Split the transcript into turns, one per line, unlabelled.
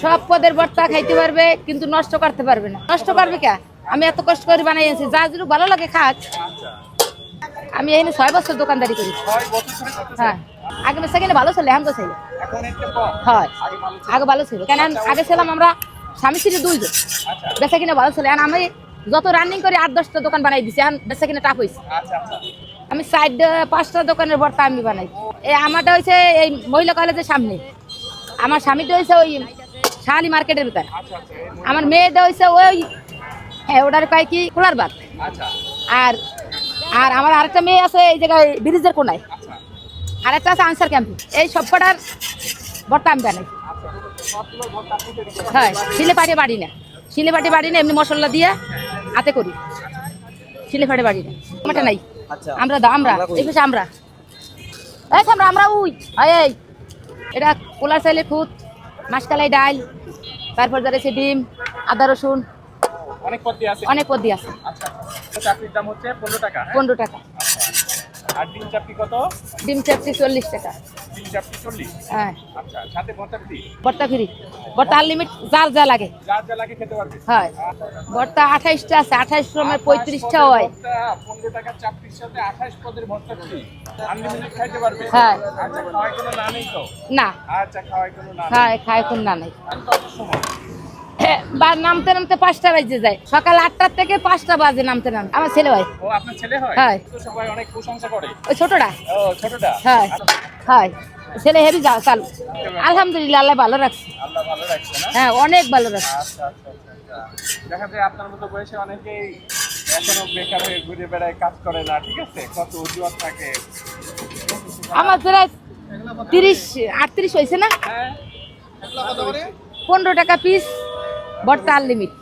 সব পদের ভর্তা খাইতে পারবে কিন্তু নষ্ট করতে পারবে না। নষ্ট করবে কে? আমি এত কষ্ট করে বানাইছি, যা যদি ভালো লাগে খাক। আমি এই 6 বছর দোকানদারি করি।
6 বছর ধরে করতেছেন?
হ্যাঁ, আগে সেখানে ভালো ছিল, এখন তো ছিল।
এখন একটু কম।
হয়,
আগে ভালো ছিল।
আগে ভালো ছিল। কেন আগে ছিলাম আমরা স্বামী স্ত্রী 2 জন।
আচ্ছা
বেচা কিনা ভালো ছিল। এখন আমি যত রানিং করে 8-10টা দোকান বানাই দিছি, এখন বেচা কিনা টাফ হয়েছে।
আচ্ছা আচ্ছা।
আমি 4-5টা দোকানের ভর্তা আমি বানাই। এই আমারটা হয়েছে এই মহিলা কলেজের সামনে, আমার স্বামীটা হয়েছে ওই শাহালি মার্কেটের ভিতরে,
আচ্ছা আচ্ছা।
আমার মেয়েটা হয়েছে ওই ওটার কয় কি খোলার বাদ।
আচ্ছা
আর আর আমার আরেকটা মেয়ে আছে এই জায়গায় ব্রিজের কোনায়,
আচ্ছা
আর একটা আছে আনসার ক্যাম্পে। এই সব কটার ভর্তা আমি বানাই।
আচ্ছা। সবগুলো ভর্তা আপনি তৈরি করেন?
হ্যাঁ, শিলেপাটি বাড়ি না, শিলেপাটি বাড়ি না, এমনি মশলা দিয়ে হাতে করি। শিলেপাটি বাড়ি না, আমারটা নাই।
আচ্ছা।
আমরা এই পাশে আমরা আমরা উই এই এটা পোলার চাইলে খুদ, মাসকালাই ডাল, তারপর যাচ্ছে ডিম, আদা রসুন,
অনেক পদ আছে।
অনেক পদ আছে।
আচ্ছা। চাকরির দাম হচ্ছে 15 টাকা। হ্যাঁ?
15 টাকা।
আর ডিম চাপটি কত?
ডিম চাপটি 40 টাকা।
ডিম চাপটি 40।
হ্যাঁ,
আচ্ছা, সাথে ভর্তা ফ্রি।
ভর্তা ফ্রি। ভর্তা আনলিমিট, যার যা লাগে।
যা যা লাগে খেতে পারবে।
হয়, ভর্তা 28টা আছে, 28 সময় 35টা হয়।
15 টাকা চাপটির সাথে 28 পদের ভর্তা ফ্রি। আনলিমিটেড খাইতে পারবে।
হ্যাঁ।
আচ্ছা, খাওয়ার কোনো না নেই তো?
না,
আচ্ছা, খাওয়ার কোনো না নেই।
খায় কোন না নাই।
কত সময়?
বা নামতে নামতে 5টা বাজে যায়, সকাল 8টা থেকে 5টা বাজে নামতে নামতে। আমার ছেলে হয়।
ও আপনার ছেলে হয়?
হ্যাঁ।
তো সবাই অনেক প্রশংসা করে।
ওই ছোটটা।
ও ছোটটা?
হ্যাঁ হ্যাঁ, ছেলে হেভি চালু। আলহামদুলিল্লাহ, আল্লাহ ভালো রাখছে।
আল্লাহ ভালো রাখছে না?
হ্যাঁ, অনেক ভালো রাখছে।
আচ্ছা আচ্ছা আচ্ছা। দেখা যায় আপনার মতো বয়সে অনেকেই এখনো বেকার হয়ে ঘুরে বেড়ায়, কাজ করে না, ঠিক আছে? কত অজুহাত থাকে।
আমার প্রায় 38 হয়েছে না।
হ্যাঁ।
15 টাকা পিস, ভর্তা আনলিমিট।